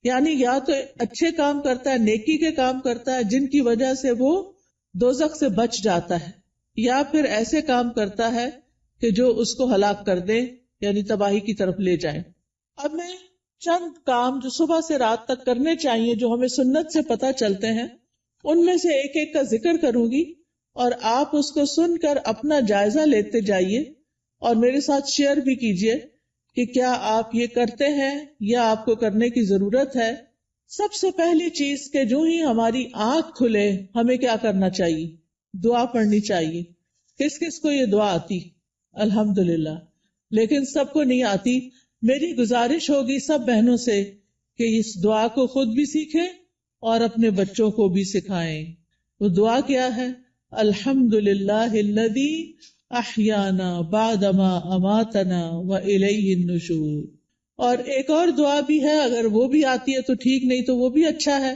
یعنی یا تو اچھے کام کرتا ہے، نیکی کے کام کرتا ہے جن کی وجہ سے وہ دوزخ سے بچ جاتا ہے، یا پھر ایسے کام کرتا ہے کہ جو اس کو ہلاک کر دیں، یعنی تباہی کی طرف لے جائیں۔ اب میں چند کام جو صبح سے رات تک کرنے چاہیے، جو ہمیں سنت سے پتہ چلتے ہیں، ان میں سے ایک ایک کا ذکر کروں گی، اور آپ اس کو سن کر اپنا جائزہ لیتے جائیے اور میرے ساتھ شیئر بھی کیجیے کہ کیا آپ یہ کرتے ہیں یا آپ کو کرنے کی ضرورت ہے۔ سب سے پہلی چیز کہ جو ہی ہماری آنکھ کھلے ہمیں کیا کرنا چاہیے؟ دعا پڑھنی چاہیے۔ کس کس کو یہ دعا آتی؟ الحمدللہ، لیکن سب کو نہیں آتی۔ میری گزارش ہوگی سب بہنوں سے کہ اس دعا کو خود بھی سیکھیں اور اپنے بچوں کو بھی سکھائیں۔ وہ دعا کیا ہے؟ الحمدللہ الذی احیانا بعدما اماتنا والیہ النشور۔ اور ایک اور دعا بھی ہے، اگر وہ بھی آتی ہے تو ٹھیک، نہیں تو وہ بھی اچھا ہے۔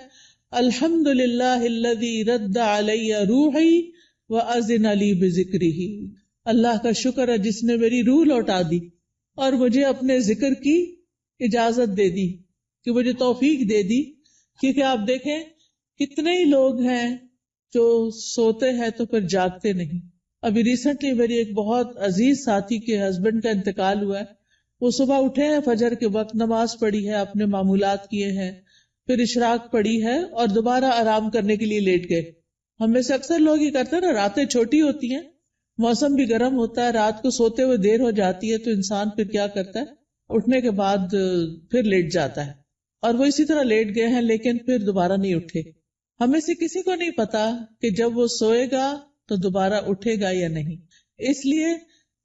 الحمدللہ الذی رد علی روحی واذن لی بذکرہ۔ اللہ کا شکر ہے جس نے میری روح لوٹا دی اور مجھے اپنے ذکر کی اجازت دے دی، کہ مجھے توفیق دے دی۔ کیونکہ آپ دیکھیں کتنے ہی لوگ ہیں جو سوتے ہیں تو پھر جاگتے نہیں۔ ابھی ریسنٹلی میری ایک بہت عزیز ساتھی کے ہسبینڈ کا انتقال ہوا ہے۔ وہ صبح اٹھے ہیں، فجر کے وقت نماز پڑھی ہے، اپنے معمولات کیے ہیں، پھر اشراق پڑھی ہے اور دوبارہ آرام کرنے کے لیے لیٹ گئے۔ ہم میں سے اکثر لوگ یہ کرتے ہیں نا، راتیں چھوٹی ہوتی ہیں، موسم بھی گرم ہوتا ہے، رات کو سوتے ہوئے دیر ہو جاتی ہے، تو انسان پھر کیا کرتا ہے، اٹھنے کے بعد پھر لیٹ جاتا ہے، اور وہ اسی طرح لیٹ گئے ہیں لیکن پھر دوبارہ نہیں اٹھے۔ ہمیں سے کسی کو نہیں پتا کہ جب وہ سوئے گا تو دوبارہ اٹھے گا یا نہیں۔ اس لیے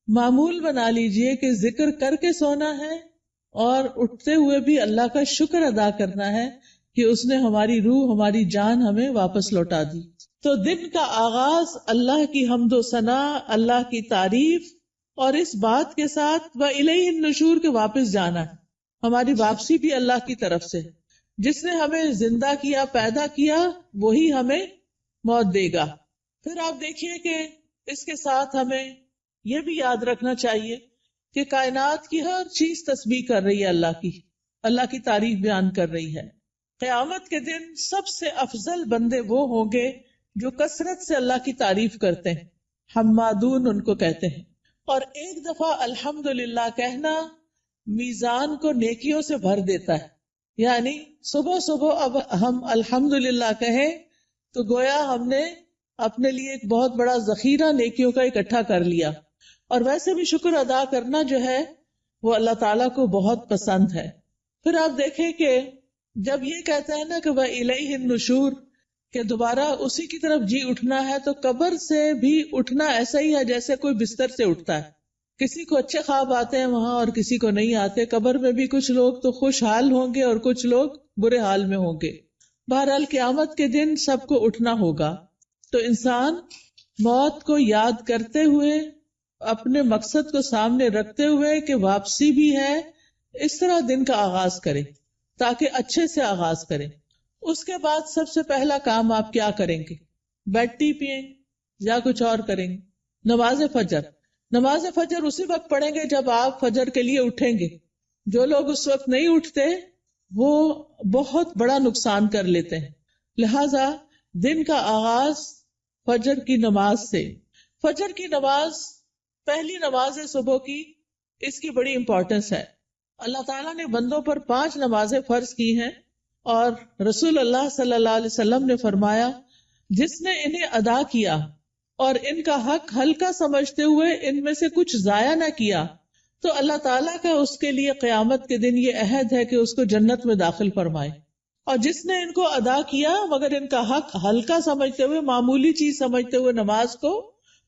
معمول بنا لیجئے کہ ذکر کر کے سونا ہے اور اٹھتے ہوئے بھی اللہ کا شکر ادا کرنا ہے کہ اس نے ہماری روح، ہماری جان ہمیں واپس لوٹا دی۔ تو دن کا آغاز اللہ کی حمد و ثنا، اللہ کی تعریف، اور اس بات کے ساتھ وَإِلَيْهِ النُّشُورِ کے واپس جانا ہے۔ ہماری واپسی بھی اللہ کی طرف سے۔ جس نے ہمیں زندہ کیا، پیدا کیا، وہی ہمیں موت دے گا۔ پھر آپ دیکھیے کہ اس کے ساتھ ہمیں یہ بھی یاد رکھنا چاہیے کہ کائنات کی ہر چیز تسبیح کر رہی ہے اللہ کی، اللہ کی تعریف بیان کر رہی ہے۔ قیامت کے دن سب سے افضل بندے وہ ہوں گے جو کثرت سے اللہ کی تعریف کرتے ہیں، حمادون ان کو کہتے ہیں۔ اور ایک دفعہ الحمدللہ کہنا میزان کو نیکیوں سے بھر دیتا ہے۔ یعنی صبح صبح اب ہم الحمدللہ کہیں تو گویا ہم نے اپنے لیے ایک بہت بڑا ذخیرہ نیکیوں کا اکٹھا کر لیا۔ اور ویسے بھی شکر ادا کرنا جو ہے وہ اللہ تعالیٰ کو بہت پسند ہے۔ پھر آپ دیکھیں کہ جب یہ کہتے ہیں نا کہ وَإِلَيْهِ النُّشُورِ، کہ دوبارہ اسی کی طرف جی اٹھنا ہے، تو قبر سے بھی اٹھنا ایسا ہی ہے جیسے کوئی بستر سے اٹھتا ہے۔ کسی کو اچھے خواب آتے ہیں وہاں اور کسی کو نہیں آتے۔ قبر میں بھی کچھ لوگ تو خوشحال ہوں گے اور کچھ لوگ برے حال میں ہوں گے۔ بہرحال قیامت کے دن سب کو اٹھنا ہوگا، تو انسان موت کو یاد کرتے ہوئے، اپنے مقصد کو سامنے رکھتے ہوئے کہ واپسی بھی ہے، اس طرح دن کا آغاز کرے تاکہ اچھے سے آغاز کرے۔ اس کے بعد سب سے پہلا کام آپ کیا کریں گے؟ بیڈ ٹی پئیں یا کچھ اور کریں گے؟ نماز فجر۔ نماز فجر اسی وقت پڑھیں گے جب آپ فجر کے لیے اٹھیں گے۔ جو لوگ اس وقت نہیں اٹھتے وہ بہت بڑا نقصان کر لیتے ہیں۔ لہذا دن کا آغاز فجر کی نماز سے۔ فجر کی نماز پہلی نماز ہے صبح کی، اس کی بڑی امپورٹنس ہے۔ اللہ تعالیٰ نے بندوں پر 5 نمازیں فرض کی ہیں، اور رسول اللہ صلی اللہ علیہ وسلم نے فرمایا جس نے انہیں ادا کیا اور ان کا حق ہلکا سمجھتے ہوئے ان میں سے کچھ ضائع نہ کیا، تو اللہ تعالیٰ کا اس کے لیے قیامت کے دن یہ عہد ہے کہ اس کو جنت میں داخل فرمائے۔ اور جس نے ان کو ادا کیا مگر ان کا حق ہلکا سمجھتے ہوئے، معمولی چیز سمجھتے ہوئے نماز کو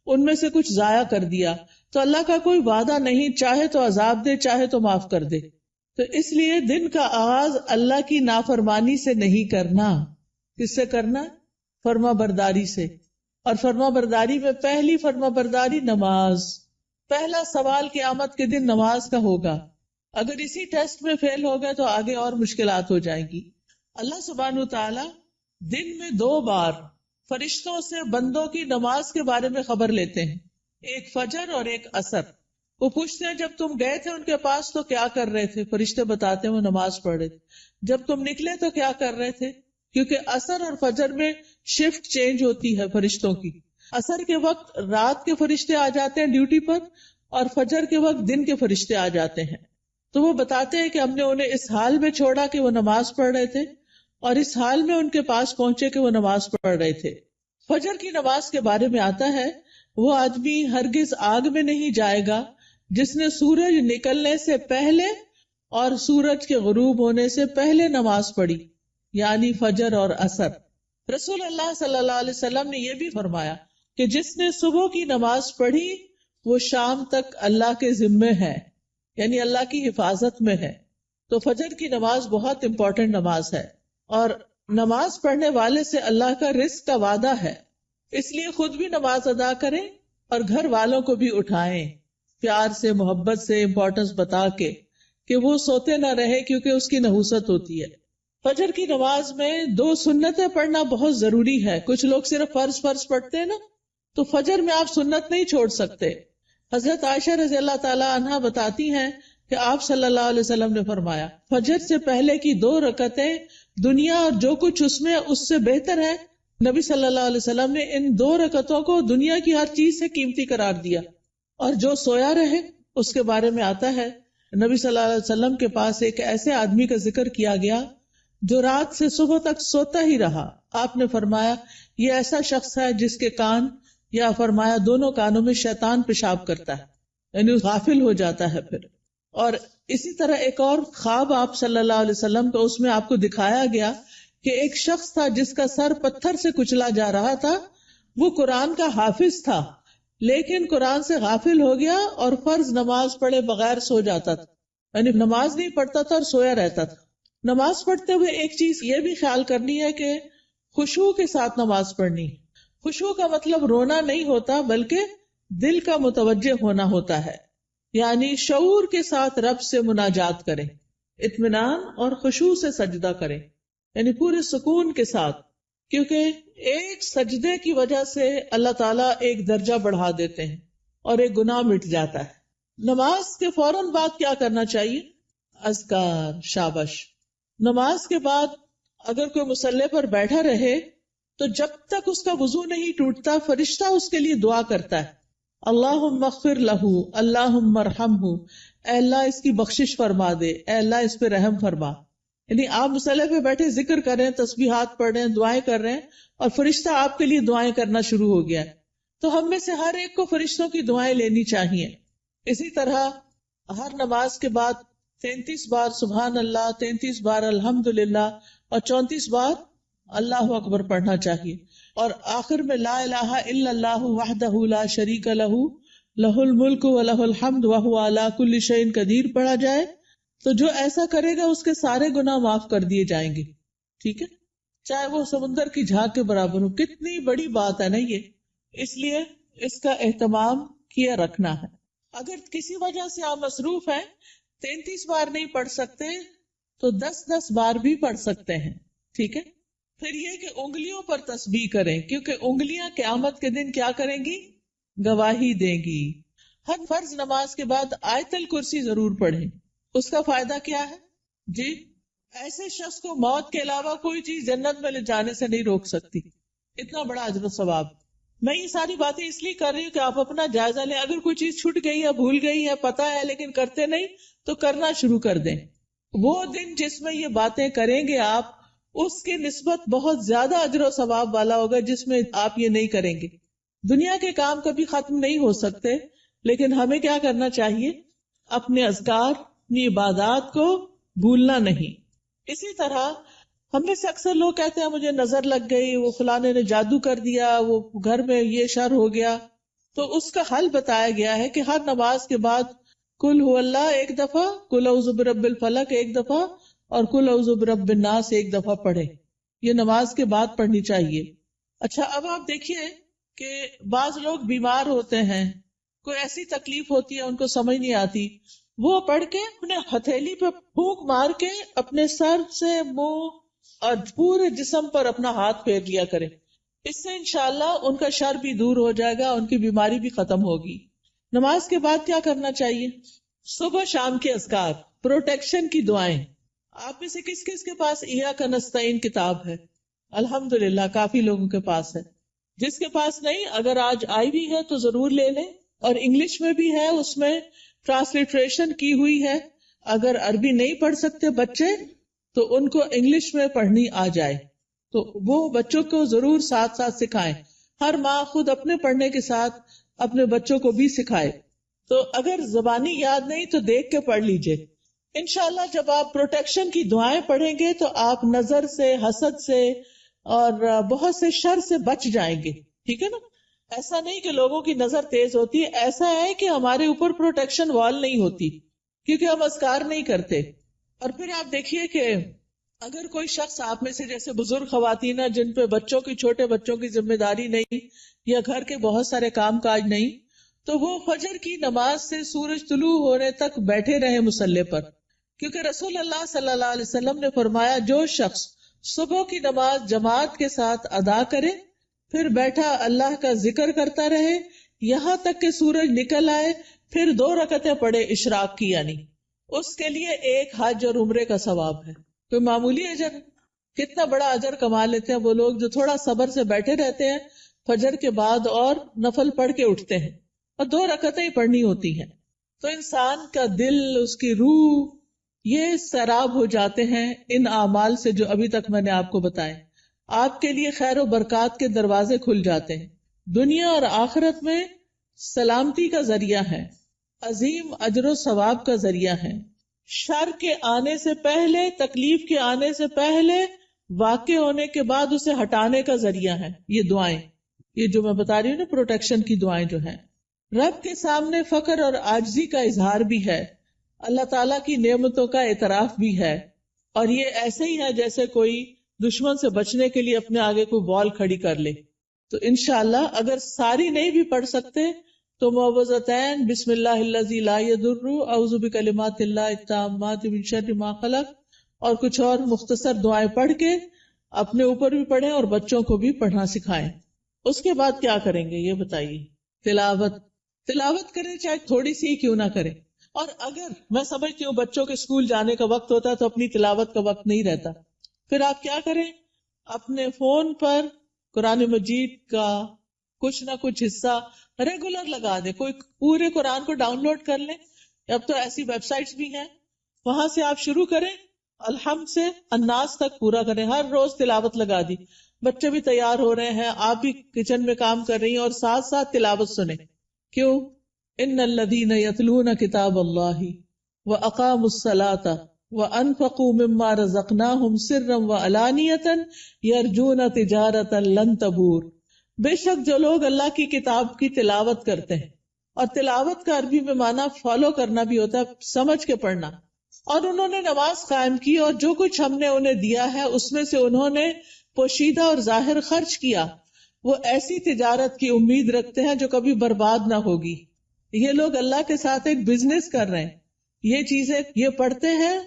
ان میں سے کچھ ضائع کر دیا، تو اللہ کا کوئی وعدہ نہیں، چاہے تو عذاب دے چاہے تو معاف کر دے۔ تو اس لیے دن کا آغاز اللہ کی نافرمانی سے نہیں کرنا۔ کس سے کرنا؟ فرما برداری سے۔ اور فرما برداری میں پہلی فرما برداری نماز۔ پہلا سوال قیامت کے دن نماز کا ہوگا۔ اگر اسی ٹیسٹ میں فیل ہو گئے تو آگے اور مشکلات ہو جائیں گی۔ اللہ سبحانہ تعالی دن میں 2 بار فرشتوں سے بندوں کی نماز کے بارے میں خبر لیتے ہیں، ایک فجر اور ایک عصر۔ وہ پوچھتے ہیں جب تم گئے تھے ان کے پاس تو کیا کر رہے تھے؟ فرشتے بتاتے ہیں وہ نماز پڑھ رہے تھے۔ جب تم نکلے تو کیا کر رہے تھے؟ کیونکہ عصر اور فجر میں شفٹ چینج ہوتی ہے فرشتوں کی. عصر کے وقت رات کے فرشتے آ جاتے ہیں ڈیوٹی پر، اور فجر کے وقت دن کے فرشتے آ جاتے ہیں. تو وہ بتاتے ہیں کہ ہم نے انہیں اس حال میں چھوڑا کہ وہ نماز پڑھ رہے تھے، اور اس حال میں ان کے پاس پہنچے کہ وہ نماز پڑھ رہے تھے. فجر کی نماز کے بارے میں آتا ہے، وہ آدمی ہرگز آگ میں نہیں جائے گا جس نے سورج نکلنے سے پہلے اور سورج کے غروب ہونے سے پہلے نماز پڑھی، یعنی فجر اور عصر. رسول اللہ صلی اللہ علیہ وسلم نے یہ بھی فرمایا کہ جس نے صبح کی نماز پڑھی وہ شام تک اللہ کے ذمے ہے، یعنی اللہ کی حفاظت میں ہے. تو فجر کی نماز بہت امپورٹنٹ نماز ہے، اور نماز پڑھنے والے سے اللہ کا رزق کا وعدہ ہے. اس لیے خود بھی نماز ادا کریں اور گھر والوں کو بھی اٹھائیں، پیار سے، محبت سے، امپورٹنس بتا کے کہ وہ سوتے نہ رہے، کیونکہ اس کی نحوست ہوتی ہے. فجر کی نماز میں 2 سنتیں پڑھنا بہت ضروری ہے. کچھ لوگ صرف فرض پڑھتے ہیں نا، تو فجر میں آپ سنت نہیں چھوڑ سکتے. حضرت عائشہ رضی اللہ تعالی عنہا بتاتی ہیں کہ آپ صلی اللہ علیہ وسلم نے فرمایا، فجر سے پہلے کی 2 رکعتیں دنیا اور جو کچھ اس میں اس سے بہتر ہے. نبی صلی اللہ علیہ وسلم نے ان 2 رکعتوں کو دنیا کی ہر چیز سے قیمتی قرار دیا. اور جو سویا رہے اس کے بارے میں آتا ہے، نبی صلی اللہ علیہ وسلم کے پاس ایک ایسے آدمی کا ذکر کیا گیا جو رات سے صبح تک سوتا ہی رہا. آپ نے فرمایا یہ ایسا شخص ہے جس کے کان، یا فرمایا دونوں کانوں میں شیطان پیشاب کرتا ہے، یعنی غافل ہو جاتا ہے پھر. اور اسی طرح ایک اور خواب آپ صلی اللہ علیہ وسلم کا، اس میں آپ کو دکھایا گیا کہ ایک شخص تھا جس کا سر پتھر سے کچلا جا رہا تھا. وہ قرآن کا حافظ تھا لیکن قرآن سے غافل ہو گیا اور فرض نماز پڑھے بغیر سو جاتا تھا، یعنی نماز نہیں پڑھتا تھا اور سویا رہتا تھا. نماز پڑھتے ہوئے ایک چیز یہ بھی خیال کرنی ہے کہ خشوع کے ساتھ نماز پڑھنی. خشوع کا مطلب رونا نہیں ہوتا بلکہ دل کا متوجہ ہونا ہوتا ہے، یعنی شعور کے ساتھ رب سے مناجات کریں، اطمینان اور خشوع سے سجدہ کریں، یعنی پورے سکون کے ساتھ. کیونکہ ایک سجدے کی وجہ سے اللہ تعالیٰ ایک درجہ بڑھا دیتے ہیں اور ایک گناہ مٹ جاتا ہے. نماز کے فوراً بعد کیا کرنا چاہیے؟ اذکار. شابش. نماز کے بعد اگر کوئی مصلی پر بیٹھا رہے تو جب تک اس کا وضو نہیں ٹوٹتا فرشتہ اس کے لیے دعا کرتا ہے، اللہم اغفر لہ، اللہم ارحمہ، اے اللہ اس کی بخشش فرما دے، اے اللہ اس پہ رحم فرما. یعنی آپ مصلی پہ بیٹھے ذکر کر رہے ہیں، تسبیحات پڑھ رہے ہیں، دعائیں کر رہے ہیں، اور فرشتہ آپ کے لیے دعائیں کرنا شروع ہو گیا ہے. تو ہم میں سے ہر ایک کو فرشتوں کی دعائیں لینی چاہیے. اسی طرح ہر نماز کے بعد 33 بار سبحان اللہ، 33 بار الحمدللہ، اور 34 بار اللہ اکبر پڑھنا چاہیے. اور آخر میں لا الہ الا اللہ وحدہ لا شریک لہ لہ الملک ولہ الحمد وہو علی کل شیء قدیر پڑھا جائے تو جو ایسا کرے گا اس کے سارے گناہ معاف کر دیے جائیں گے. ٹھیک ہے، چاہے وہ سمندر کی جھاگ کے برابر ہو. کتنی بڑی بات ہے نا یہ، اس لیے اس کا اہتمام کیا رکھنا ہے. اگر کسی وجہ سے آپ مصروف ہیں، 33 بار نہیں پڑھ سکتے تو 10 بار بھی پڑھ سکتے ہیں. ٹھیک ہے. پھر یہ کہ انگلیوں پر تسبیح کریں، کیونکہ انگلیاں قیامت کے دن کیا کریں گی؟ گواہی دیں گی. ہر فرض نماز کے بعد آیت الکرسی ضرور پڑھیں. اس کا فائدہ کیا ہے؟ جی، ایسے شخص کو موت کے علاوہ کوئی چیز جنت میں لے جانے سے نہیں روک سکتی. اتنا بڑا اجر و ثواب. میں یہ ساری باتیں اس لیے کر رہی ہوں کہ آپ اپنا جائزہ لیں. اگر کوئی چیز چھوٹ گئی ہے، بھول گئی ہے، پتہ ہے لیکن کرتے نہیں، تو کرنا شروع کر دیں. وہ دن جس میں یہ باتیں کریں گے آپ، اس کی نسبت بہت زیادہ اجر و ثواب والا ہوگا جس میں آپ یہ نہیں کریں گے. دنیا کے کام کبھی ختم نہیں ہو سکتے، لیکن ہمیں کیا کرنا چاہیے؟ اپنے اذکار، اپنی عبادات کو بھولنا نہیں. اسی طرح ہم میں سے اکثر لوگ کہتے ہیں مجھے نظر لگ گئی، وہ فلانے نے جادو کر دیا، وہ گھر میں یہ شر ہو گیا. تو اس کا حل بتایا گیا ہے کہ ہر نماز کے بعد قل هو اللہ 1 دفعہ، قل اعوذ برب الفلق 1 دفعہ، اور قل اعوذ برب الناس 1 دفعہ پڑھے. یہ نماز کے بعد پڑھنی چاہیے. اچھا، اب آپ دیکھیے کہ بعض لوگ بیمار ہوتے ہیں، کوئی ایسی تکلیف ہوتی ہے ان کو سمجھ نہیں آتی، وہ پڑھ کے اپنے ہتھیلی پہ پھونک مار کے اپنے سر سے، منہ اور پورے جسم پر اپنا ہاتھ پھیر لیا کرے. اس سے انشاءاللہ ان کا شر بھی دور ہو جائے گا، ان کی بیماری بھی ختم ہوگی. نماز کے بعد کیا کرنا چاہیے؟ صبح شام کے اذکار، پروٹیکشن کی دعائیں. آپ میں سے کس کس کے پاس ایاک نستعین کتاب ہے؟ الحمدللہ کافی لوگوں کے پاس ہے. جس کے پاس نہیں، اگر آج آئی بھی ہے تو ضرور لے لیں. اور انگلش میں بھی ہے، اس میں ٹرانسلیٹریشن کی ہوئی ہے. اگر عربی نہیں پڑھ سکتے بچے تو ان کو انگلش میں پڑھنی آ جائے تو وہ بچوں کو ضرور ساتھ ساتھ سکھائیں. ہر ماں خود اپنے پڑھنے کے ساتھ اپنے بچوں کو بھی سکھائے. تو اگر زبانی یاد نہیں تو دیکھ کے پڑھ لیجئے. انشاءاللہ جب آپ پروٹیکشن کی دعائیں پڑھیں گے تو آپ نظر سے، حسد سے اور بہت سے شر سے بچ جائیں گے. ٹھیک ہے نا؟ ایسا نہیں کہ لوگوں کی نظر تیز ہوتی ہے، ایسا ہے کہ ہمارے اوپر پروٹیکشن وال نہیں ہوتی کیونکہ ہم اذکار نہیں کرتے. اور پھر آپ دیکھیے کہ اگر کوئی شخص آپ میں سے جیسے بزرگ خواتین جن پہ بچوں کی، چھوٹے بچوں کی ذمہ داری نہیں یا گھر کے بہت سارے کام کاج نہیں، تو وہ فجر کی نماز سے سورج طلوع ہونے تک بیٹھے رہے مصلی پر. کیونکہ رسول اللہ صلی اللہ علیہ وسلم نے فرمایا جو شخص صبح کی نماز جماعت کے ساتھ ادا کرے پھر بیٹھا اللہ کا ذکر کرتا رہے یہاں تک کہ سورج نکل آئے، پھر 2 رکعتیں پڑھے اشراق کی، یعنی اس کے لیے ایک حج اور عمرے کا ثواب ہے. کوئی معمولی اجر؟ کتنا بڑا اجر کما لیتے ہیں وہ لوگ جو تھوڑا صبر سے بیٹھے رہتے ہیں فجر کے بعد اور نفل پڑھ کے اٹھتے ہیں، اور 2 رکعتیں ہی پڑھنی ہوتی ہیں. تو انسان کا دل، اس کی روح، یہ سیراب ہو جاتے ہیں ان اعمال سے جو ابھی تک میں نے آپ کو بتائے. آپ کے لیے خیر و برکات کے دروازے کھل جاتے ہیں، دنیا اور آخرت میں سلامتی کا ذریعہ ہے، عظیم اجر و ثواب کا ذریعہ ہے، شر کے آنے سے پہلے، تکلیف کے آنے سے پہلے، واقع ہونے کے بعد اسے ہٹانے کا ذریعہ ہے. یہ دعائیں، یہ جو میں بتا رہی ہوں نا پروٹیکشن کی دعائیں جو ہیں، رب کے سامنے فقر اور عاجزی کا اظہار بھی ہے، اللہ تعالیٰ کی نعمتوں کا اعتراف بھی ہے. اور یہ ایسے ہی ہے جیسے کوئی دشمن سے بچنے کے لیے اپنے آگے کوئی وال کھڑی کر لے. تو انشاءاللہ اگر ساری نہیں بھی پڑھ سکتے تو معوذتین، بسم اللہ الذی لا یضر، اعوذ بکلمات اللہ التامات من شر ما خلق، اور کچھ اور مختصر دعائیں پڑھ کے اپنے اوپر بھی پڑھیں اور بچوں کو بھی پڑھنا سکھائیں. اس کے بعد کیا کریں گے یہ بتائیے؟ تلاوت کریں، چاہے تھوڑی سی کیوں نہ کریں. اور اگر میں سمجھتی ہوں بچوں کے اسکول جانے کا وقت ہوتا ہے تو اپنی تلاوت کا وقت نہیں رہتا، پھر آپ کیا کریں؟ اپنے فون پر قرآن مجید کا کچھ نہ کچھ حصہ ریگولر لگا دیں. کوئی پورے قرآن کو ڈاؤن لوڈ کر لیں، اب تو ایسی ویب سائٹس بھی ہیں، وہاں سے آپ شروع کریں، الحمد سے الناس تک پورا کریں. ہر روز تلاوت لگا دی، بچے بھی تیار ہو رہے ہیں، آپ بھی کچن میں کام کر رہی ہیں اور ساتھ ساتھ تلاوت سنیں. کیوں؟ ان الذین یتلون کتاب اللہ واقاموا الصلاۃ وانفقوا مما رزقناہم سرا وعلانیۃ یرجون تجارۃ لن تبور. بے شک جو لوگ اللہ کی کتاب کی تلاوت کرتے ہیں، اور تلاوت کا عربی میں معنی فالو کرنا بھی ہوتا ہے، سمجھ کے پڑھنا، اور انہوں نے نماز قائم کی اور جو کچھ ہم نے انہیں دیا ہے اس میں سے انہوں نے پوشیدہ اور ظاہر خرچ کیا، وہ ایسی تجارت کی امید رکھتے ہیں جو کبھی برباد نہ ہوگی. یہ لوگ اللہ کے ساتھ ایک بزنس کر رہے ہیں. یہ چیزیں یہ پڑھتے ہیں،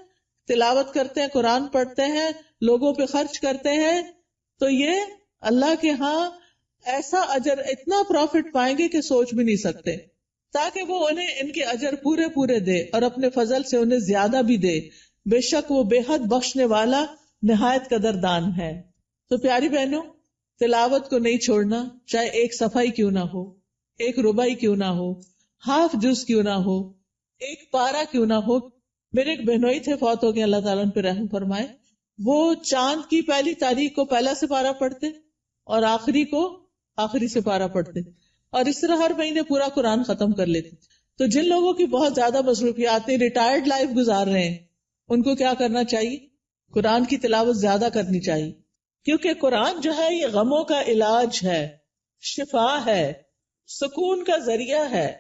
تلاوت کرتے ہیں، قرآن پڑھتے ہیں، لوگوں پہ خرچ کرتے ہیں، تو یہ اللہ کے ہاں ایسا اجر، اتنا پروفٹ پائیں گے کہ سوچ بھی نہیں سکتے، تاکہ وہ انہیں ان کے اجر پورے پورے دے اور اپنے فضل سے انہیں زیادہ بھی دے. بے شک وہ بے حد بخشنے والا نہایت قدردان ہے. تو پیاری بہنوں، تلاوت کو نہیں چھوڑنا، چاہے ایک صفحہ ہی کیوں نہ ہو، ایک ربع ہی کیوں نہ ہو، ہاف جز کیوں نہ ہو، ایک پارا کیوں نہ ہو. میرے ایک بہنوئی تھے، فوت ہو گئے، اللہ تعالیٰ ان پہ رحم فرمائے. وہ چاند کی پہلی تاریخ کو پہلا سپارہ پڑھتے اور آخری کو آخری سپارہ پڑھتے، اور اس طرح ہر مہینے پورا قرآن ختم کر لیتے. تو جن لوگوں کی بہت زیادہ مصروفیات ہیں، ریٹائرڈ لائف گزار رہے ہیں، ان کو کیا کرنا چاہیے؟ قرآن کی تلاوت زیادہ کرنی چاہیے، کیونکہ قرآن جو ہے یہ غموں کا علاج ہے، شفا ہے، سکون کا ذریعہ ہے،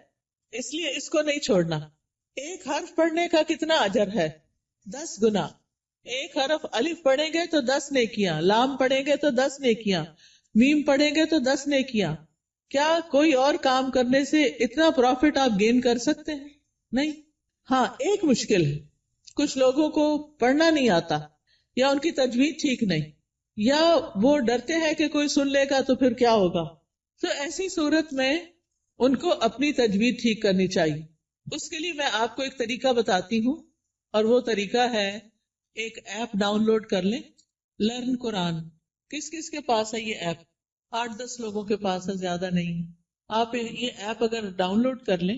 اس لیے اس کو نہیں چھوڑنا. ایک حرف پڑھنے کا کتنا اجر ہے؟ 10 گنا. ایک حرف الف پڑھیں گے تو 10 نیکیاں، لام پڑھیں گے تو 10 نیکیاں، میم پڑھیں گے تو 10 نیکیاں. کیا کوئی اور کام کرنے سے اتنا پروفٹ آپ گین کر سکتے ہیں؟ نہیں. ہاں ایک مشکل ہے، کچھ لوگوں کو پڑھنا نہیں آتا، یا ان کی تجوید ٹھیک نہیں، یا وہ ڈرتے ہیں کہ کوئی سن لے گا تو پھر کیا ہوگا. تو ایسی صورت میں ان کو اپنی تجوید ٹھیک کرنی چاہیے. اس کے لیے میں آپ کو ایک طریقہ بتاتی ہوں، اور وہ طریقہ ہے ایک ایپ ڈاؤن لوڈ کر لیں، لرن قرآن. کس کس کے پاس ہے یہ ایپ؟ 8-10 لوگوں کے پاس ہے، زیادہ نہیں ہے. آپ یہ ایپ اگر ڈاؤن لوڈ کر لیں.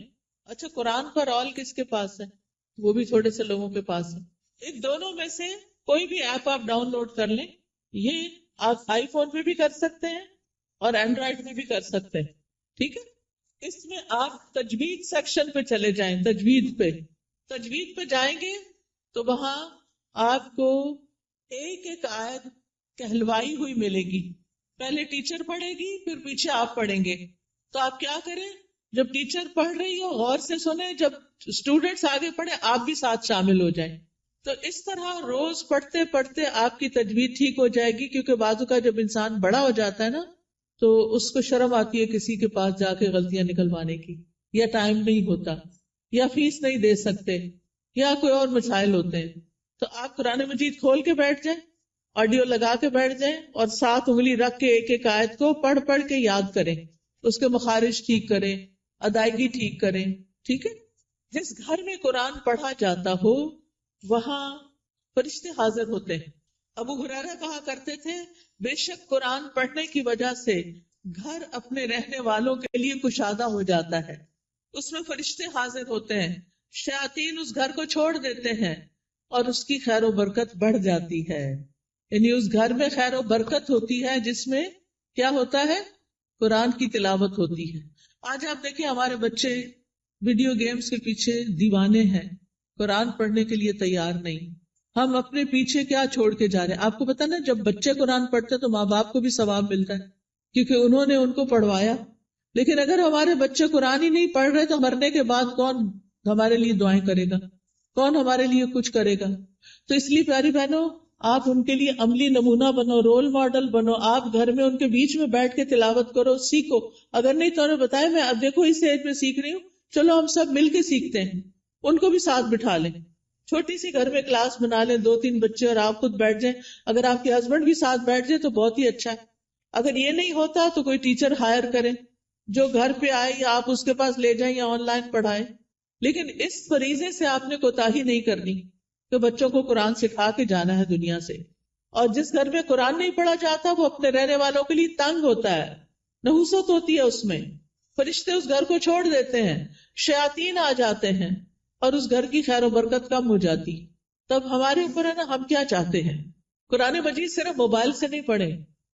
اچھا، قرآن پر آل کس کے پاس ہے؟ وہ بھی تھوڑے سے لوگوں کے پاس ہے. ان دونوں میں سے کوئی بھی ایپ آپ ڈاؤن لوڈ کر لیں. یہ آپ آئی فون پہ بھی کر سکتے ہیں اور اینڈرائڈ میں بھی کر سکتے ہیں. ٹھیک ہے. اس میں آپ تجوید سیکشن پہ چلے جائیں. تجوید پہ جائیں گے تو وہاں آپ کو ایک ایک آیت کہلوائی ہوئی ملے گی. پہلے ٹیچر پڑھے گی، پھر پیچھے آپ پڑھیں گے. تو آپ کیا کریں، جب ٹیچر پڑھ رہی ہو غور سے سنیں، جب اسٹوڈینٹس آگے پڑھے آپ بھی ساتھ شامل ہو جائیں. تو اس طرح روز پڑھتے پڑھتے آپ کی تجوید ٹھیک ہو جائے گی. کیونکہ بازو کا جب انسان بڑا ہو جاتا ہے نا تو اس کو شرم آتی ہے کسی کے پاس جا کے غلطیاں نکلوانے کی، یا ٹائم نہیں ہوتا، یا فیس نہیں دے سکتے، یا کوئی اور مسائل ہوتے ہیں. تو آپ قرآن مجید کھول کے بیٹھ جائیں، آڈیو لگا کے بیٹھ جائیں، اور 7 انگلی رکھ کے ایک ایک آیت کو پڑھ پڑھ کے یاد کریں. اس کے مخارج ٹھیک کریں، ادائیگی ٹھیک کریں. ٹھیک ہے. جس گھر میں قرآن پڑھا جاتا ہو وہاں فرشتے حاضر ہوتے ہیں. ابو ہریرہ کہا کرتے تھے، بے شک قرآن پڑھنے کی وجہ سے گھر اپنے رہنے والوں کے لیے کشادہ ہو جاتا ہے. اس میں فرشتے حاضر ہوتے ہیں، شیاطین اس گھر کو چھوڑ دیتے ہیں اور اس کی خیر و برکت بڑھ جاتی ہے. یعنی اس گھر میں خیر و برکت ہوتی ہے جس میں کیا ہوتا ہے، قرآن کی تلاوت ہوتی ہے. آج آپ دیکھیں ہمارے بچے ویڈیو گیمز کے پیچھے دیوانے ہیں، قرآن پڑھنے کے لیے تیار نہیں. ہم اپنے پیچھے کیا چھوڑ کے جا رہے ہیں؟ آپ کو پتا نا، جب بچے قرآن پڑھتے تو ماں باپ کو بھی ثواب ملتا ہے کیونکہ انہوں نے ان کو پڑھوایا. لیکن اگر ہمارے بچے قرآن ہی نہیں پڑھ رہے تو مرنے کے بعد کون ہمارے لیے دعائیں کرے گا، کون ہمارے لیے کچھ کرے گا؟ تو اس لیے پیاری بہنوں، آپ ان کے لیے عملی نمونہ بنو، رول ماڈل بنو. آپ گھر میں ان کے بیچ میں بیٹھ کے تلاوت کرو، سیکھو. اگر نہیں تو انہیں بتائے، میں اب دیکھو اس ایج میں سیکھ رہی ہوں، چلو ہم سب مل کے سیکھتے ہیں. ان کو بھی ساتھ بٹھا لیں، چھوٹی سی گھر میں کلاس بنا لیں، 2-3 بچے اور آپ خود بیٹھ جائیں. اگر آپ کے ہسبینڈ بھی ساتھ بیٹھ جائے تو بہت ہی اچھا ہے. اگر یہ نہیں ہوتا تو کوئی ٹیچر ہائر کریں جو گھر پہ آئے، یا آپ اس کے پاس لے جائیں یا آن لائن پڑھائیں. لیکن اس فریضے سے آپ نے کوتاہی نہیں کرنی کہ بچوں کو قرآن سکھا کے جانا ہے دنیا سے. اور جس گھر میں قرآن نہیں پڑھا جاتا وہ اپنے رہنے والوں کے لیے تنگ ہوتا ہے، نحوست ہوتی ہے اس میں. فرشتے اس گھر کو چھوڑ دیتے ہیں، شیاطین آ جاتے ہیں اور اس گھر کی خیر و برکت کم ہو جاتی. تب ہمارے اوپر ہے نا، ہم کیا چاہتے ہیں. قرآن مجید صرف موبائل سے نہیں پڑھیں،